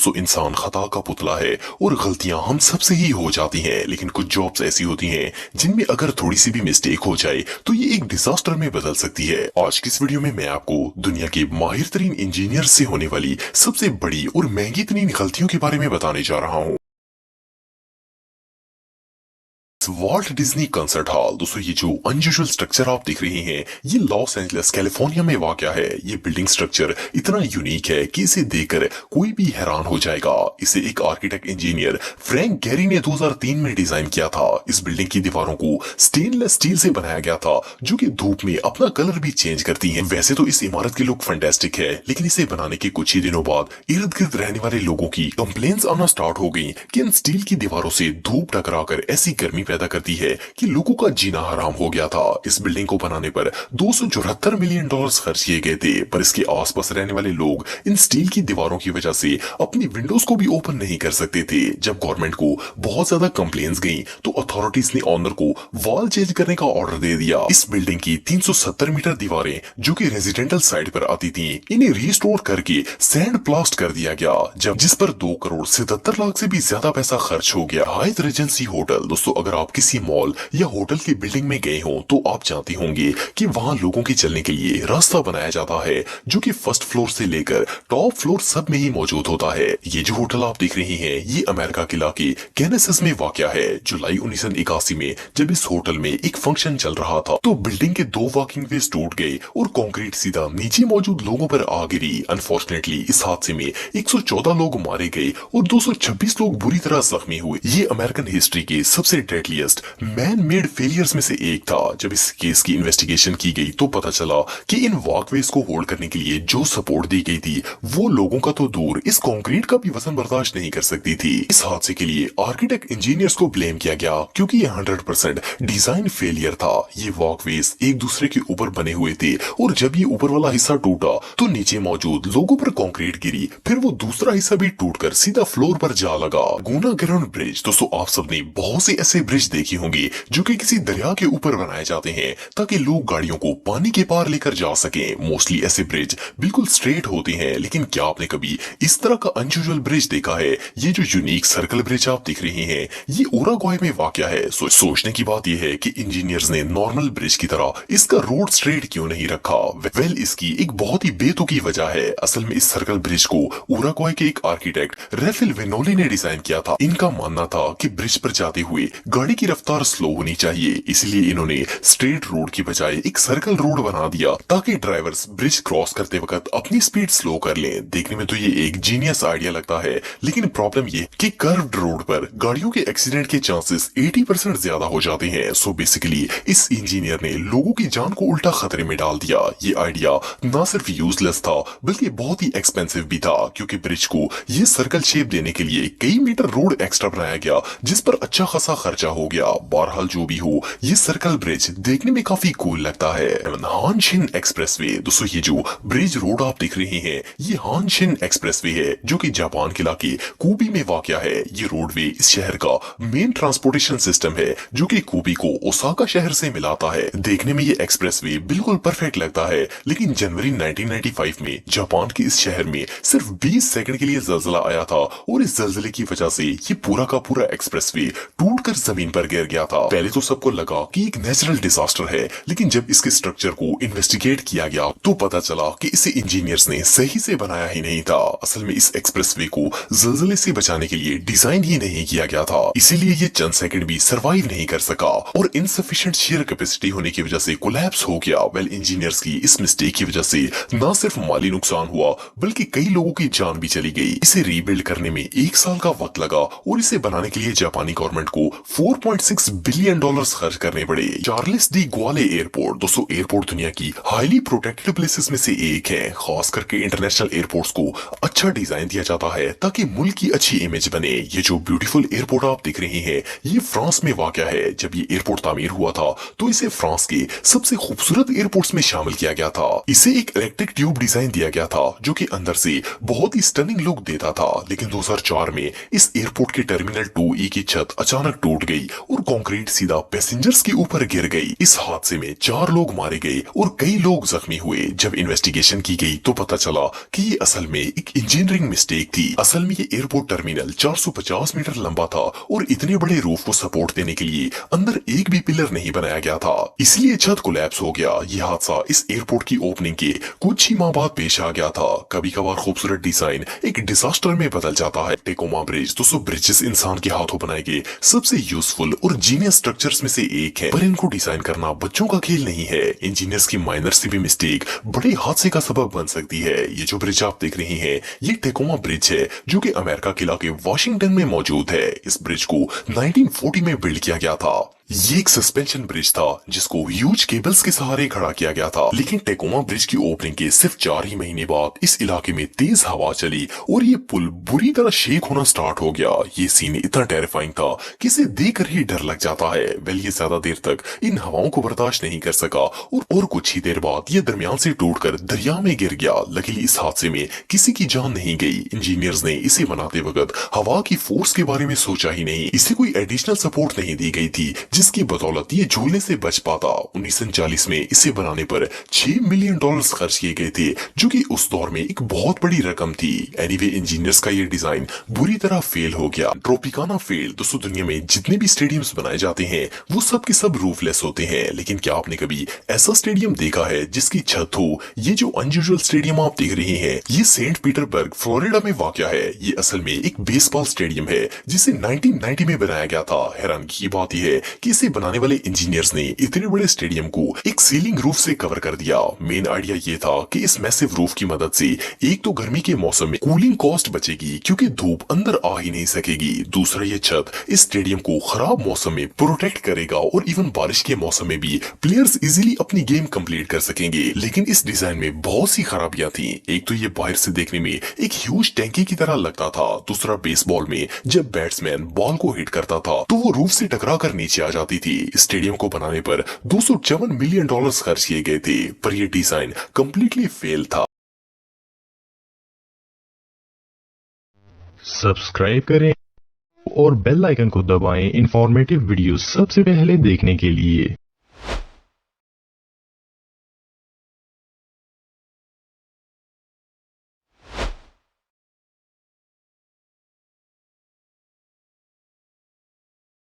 दोस्तों इंसान खता का पुतला है और गलतियां हम सबसे ही हो जाती हैं, लेकिन कुछ जॉब्स ऐसी होती हैं जिनमें अगर थोड़ी सी भी मिस्टेक हो जाए तो ये एक डिजास्टर में बदल सकती है। आज की इस वीडियो में मैं आपको दुनिया के माहिर तरीन इंजीनियर से होने वाली सबसे बड़ी और महंगी तरीन गलतियों के बारे में बताने जा रहा हूँ। वॉल्ट डिज्नी कंसर्ट हॉल, दोस्तों ये जो अनयूजुअल स्ट्रक्चर आप देख रहे हैं ये लॉस एंजलिस कैलिफोर्निया में वाक़या है। ये बिल्डिंग स्ट्रक्चर इतना यूनिक है कि इसे देखकर कोई भी हैरान हो जाएगा। इसे एक आर्किटेक्ट इंजीनियर फ्रैंक गैरी ने 2003 में डिजाइन किया था। इस बिल्डिंग की दीवारों को स्टेनलेस स्टील से बनाया गया था जो कि धूप में अपना कलर भी चेंज करती है। वैसे तो इस इमारत की लुक फैंटास्टिक है, लेकिन इसे बनाने के कुछ ही दिनों बाद इर्द गिर्द रहने वाले लोगों की कंप्लेंट्स आना स्टार्ट हो गई कि इन स्टील की दीवारों से धूप टकराकर ऐसी गर्मी पैदा करती है कि लोगों का जीना हराम हो गया था। इस बिल्डिंग को बनाने पर $274 मिलियन खर्च किए गए थे, पर इसके आसपास रहने वाले लोग इन स्टील की दीवारों की वजह से अपनी विंडोज को भी ओपन नहीं कर सकते थे। जब गवर्नमेंट को बहुत ज्यादा कंप्लेंट्स गई तो अथॉरिटीज ने ऑनर को वॉल चेंज करने का ऑर्डर दे दिया। इस बिल्डिंग की 370 मीटर दीवारें जो कि रेजिडेंटल साइड पर आती थी, इन्हें रिस्टोर करके सैंड प्लास्ट कर दिया गया, जब जिस पर 2 करोड़ 77 लाख से भी ज्यादा पैसा खर्च हो गया। हायत रेजेंसी होटल, दोस्तों अगर आप किसी मॉल या होटल की बिल्डिंग में गए हो तो आप जानते होंगे कि वहां लोगों के चलने के लिए रास्ता बनाया जाता है जो कि फर्स्ट फ्लोर से लेकर टॉप फ्लोर सब में ही मौजूद होता है। ये जो होटल आप देख रहे हैं ये अमेरिका के इलाके कैनसस में वाक़या है। जुलाई 1981 में जब इस होटल में एक फंक्शन चल रहा था तो बिल्डिंग के 2 वॉकिंग वेज टूट गए और कंक्रीट सीधा नीचे मौजूद लोगों पर आ गिरी। अनफॉर्चुनेटली इस हादसे में 114 लोग मारे गए और 226 लोग बुरी तरह जख्मी हुए। ये अमेरिकन हिस्ट्री के सबसे डेडलीस्ट मैन मेड फेलियर्स में से एक था। जब इस केस की इन्वेस्टिगेशन की गई तो पता चला कि इन वॉकवेज को होल्ड करने के लिए जो सपोर्ट दी गई थी वो लोगों का तो दूर इस कंक्रीट का भी वजन बर्दाश्त नहीं कर सकती थी। इस हादसे के लिए आर्किटेक्ट इंजीनियर्स को ब्लेम किया गया क्योंकि ये 100% डिजाइन फेलियर था। ये वॉकवेज एक दूसरे के ऊपर बने हुए थे और जब ये ऊपर वाला हिस्सा टूटा तो नीचे मौजूद लोगों पर कंक्रीट गिरी, फिर वो दूसरा हिस्सा भी टूटकर सीधा फ्लोर पर जा लगा। गुना गिरन ब्रिज, दोस्तों आप सबने बहुत से ऐसे ब्रिज देखे होंगे जो कि किसी दरिया के ऊपर बनाए जाते हैं ताकि लोग गाड़ियों को पानी के पार लेकर जा सकें। मोस्टली ऐसे ब्रिज बिल्कुल स्ट्रेट होते हैं, लेकिन क्या आपने कभी इस तरह का अनयूजुअल ब्रिज देखा है? ये जो यूनिक सर्कल ब्रिज आप देख रहे हैं ये उराग्वाय में वाक़या है। सोचने की बात यह है कि इंजीनियर्स ने नॉर्मल ब्रिज की तरह इसका रोड स्ट्रेट क्यों नहीं रखा? वेल इसकी एक बहुत ही बेतुकी वजह है। असल में इस सर्कल ब्रिज को उराग्वाय के एक आर्किटेक्ट रेफेल विनोली ने डिजाइन किया था। इनका मानना था कि ब्रिज पर जाते हुए गाड़ी की रफ्तार स्लो होनी चाहिए, इसलिए इन्होंने स्ट्रेट रोड की बजाय एक सर्कल रोड बना दिया ताकि ड्राइवर्स ब्रिज क्रॉस करते वक्त अपनी स्पीड स्लो कर लें। देखने में तो ये एक जीनियस आइडिया लगता है, लेकिन प्रॉब्लम ये कि कर्व्ड रोड पर गाड़ियों के एक्सीडेंट के चांसेस 80% ज्यादा हो जाते हैं। सो बेसिकली इस इंजीनियर ने लोगों की जान को उल्टा खतरे में डाल दिया। ये आइडिया न सिर्फ यूजलेस था बल्कि बहुत ही एक्सपेंसिव भी था, क्योंकि ब्रिज को ये सर्कल शेप देने के लिए कई मीटर रोड एक्स्ट्रा बनाया गया जिस पर अच्छा खासा खर्चा हो गया। बहरहाल जो भी हो ये सर्कल ब्रिज देखने में काफी कूल लगता है। हानशिन एक्सप्रेसवे, दोस्तों ये जो ब्रिज रोड आप देख रहे हैं ये हानशिन एक्सप्रेसवे है जो कि जापान के इलाके कोबी में वाक़या है। ये रोडवे इस शहर का मेन ट्रांसपोर्टेशन सिस्टम है जो कि कोबी को ओसाका शहर से मिलाता है। देखने में ये एक्सप्रेसवे बिल्कुल परफेक्ट लगता है, लेकिन जनवरी 1995 में जापान के इस शहर में सिर्फ 20 सेकंड के लिए जल्जला आया था और इस जल्जले की वजह से ये पूरा का पूरा एक्सप्रेसवे टूटकर जमीन पर गिर गया था। पहले तो सबको लगा कि एक नेचुरल डिजास्टर है, लेकिन जब इसके स्ट्रक्चर को इन्वेस्टिगेट किया गया तो पता चला कि इसे इंजीनियर्स ने सही से बनाया ही नहीं था। असल में इस एक्सप्रेसवे को जल्जले से बचाने के लिए डिजाइन ही नहीं किया गया था, इसीलिए ये चंद सेकंड भी सरवाइव नहीं कर सका और इनसफिशिएंट शेयर कैपेसिटी होने की वजह से कोलैप्स हो गया। वेल इंजीनियर्स की इस मिस्टेक की वजह से न सिर्फ माली नुकसान हुआ बल्कि कई लोगों की जान भी चली गई। इसे रीबिल्ड करने में 1 साल का वक्त लगा और इसे बनाने के लिए जापानी गवर्नमेंट को $4.6 बिलियन खर्च करने पड़े। चार्ल्स डी ग्वाले एयरपोर्ट, दोस्तों एयरपोर्ट दुनिया की हाईली प्रोटेक्टेड प्लेसेस में से एक है। खास करके इंटरनेशनल एयरपोर्ट्स को अच्छा डिजाइन दिया जाता है ताकि मुल्क की अच्छी इमेज बने। ये जो ब्यूटीफुल एयरपोर्ट आप देख रहे हैं ये फ्रांस में वाक़या है। जब ये एयरपोर्ट तामीर हुआ था तो इसे फ्रांस के सबसे खूबसूरत एयरपोर्ट्स में शामिल किया गया था। इसे एक इलेक्ट्रिक ट्यूब डिजाइन दिया गया था जो कि अंदर से बहुत ही स्टनिंग लुक देता था, लेकिन 2004 में इस एयरपोर्ट के टर्मिनल 2E की छत अचानक टूट गई गई और कंक्रीट सीधा पैसेंजर्स के ऊपर गिर गई। इस हादसे में 4 लोग मारे गए और कई लोग जख्मी हुए। जब इन्वेस्टिगेशन की गई तो पता चला कि ये असल में एक इंजीनियरिंग मिस्टेक थी। असल में ये एयरपोर्ट टर्मिनल 450 मीटर लंबा था और इतने बड़े रूफ को सपोर्ट देने के लिए अंदर एक भी पिलर नहीं बनाया गया था, इसलिए छत कोलैप्स हो गया। यह हादसा इस एयरपोर्ट की ओपनिंग के कुछ ही माह बाद पेश आ गया था। कभी कभार खूबसूरत डिजाइन एक डिजास्टर में बदल जाता है। टेकोमा ब्रिज दोस्तों ब्रिजेस इंसान के हाथों बनाए गए सबसे यूजफुल और जीनियस स्ट्रक्चर्स में से एक है, पर इनको डिजाइन करना बच्चों का खेल नहीं है। इंजीनियर्स की माइनर सी भी मिस्टेक बड़े हादसे का सबब बन सकती है। ये जो ब्रिज आप देख रहे हैं ये टेकोमा ब्रिज है जो कि अमेरिका के इलाके वॉशिंगटन में मौजूद है। इस ब्रिज को 1940 में बिल्ड किया गया था। ये एक सस्पेंशन ब्रिज था जिसको ह्यूज केबल्स के सहारे खड़ा किया गया था। लेकिन टेकोमा ब्रिज की ओपनिंग के सिर्फ 4 ही महीने बाद इस इलाके में तेज हवा चली और ये पुल बुरी तरह शेक होना स्टार्ट हो गया। ये सीन इतना टेरिफाइंग था कि इसे देखकर ही डर लग जाता है। वेल ये ज्यादा देर तक इन हवाओं को बर्दाश्त नहीं कर सका और कुछ ही देर बाद ये दरमियान से टूटकर दरिया में गिर गया। लकीली इस हादसे में किसी की जान नहीं गई। इंजीनियर्स ने इसे बनाते वक्त हवा की फोर्स के बारे में सोचा ही नहीं। इसे कोई एडिशनल सपोर्ट नहीं दी गई थी जिसकी बदौलत ये झूलने से बच पाता। 1940 में इसे बनाने पर $6 मिलियन खर्च किए गए थे जो कि उस दौर में एक बहुत बड़ी रकम थी। एनीवे इंजीनियर्स का ये डिजाइन बुरी तरह फेल हो गया। Tropicana fail. दोस्तों दुनिया में जितने भी स्टेडियम्स बनाए जाते हैं वो सब के सब रूफलेस होते हैं, लेकिन क्या आपने कभी ऐसा स्टेडियम देखा है जिसकी छत हो? ये जो अनयूजुअल स्टेडियम आप देख रहे हैं ये सेंट पीटर्सबर्ग फ्लोरिडा में वाक़या है। ये असल में एक बेसबॉल स्टेडियम है जिसे 1990 में बनाया गया था। हैरानगी की बात यह है कि इसे बनाने वाले इंजीनियर्स ने इतने बड़े स्टेडियम को एक सीलिंग रूफ से कवर कर दिया। मेन आइडिया ये था कि इस मैसिव रूफ की मदद से एक तो गर्मी के मौसम में कूलिंग कॉस्ट बचेगी क्योंकि धूप अंदर आ ही नहीं सकेगी। दूसरा ये छत इस स्टेडियम को खराब मौसम में प्रोटेक्ट करेगा और इवन बारिश के मौसम में भी प्लेयर्स इजीली अपनी गेम कंप्लीट कर सकेंगे। लेकिन इस डिजाइन में बहुत सी खराबियां थी। एक तो ये बाहर से देखने में एक ह्यूज टैंकी की तरह लगता था। दूसरा बेसबॉल में जब बैट्समैन बॉल को हिट करता था तो वो रूफ से टकरा कर नीचे आ जाती थी। स्टेडियम को बनाने पर $254 मिलियन खर्च किए गए थे, पर यह डिजाइन कंप्लीटली फेल था। सब्सक्राइब करें और बेल आइकन को दबाएं इंफॉर्मेटिव वीडियो सबसे पहले देखने के लिए।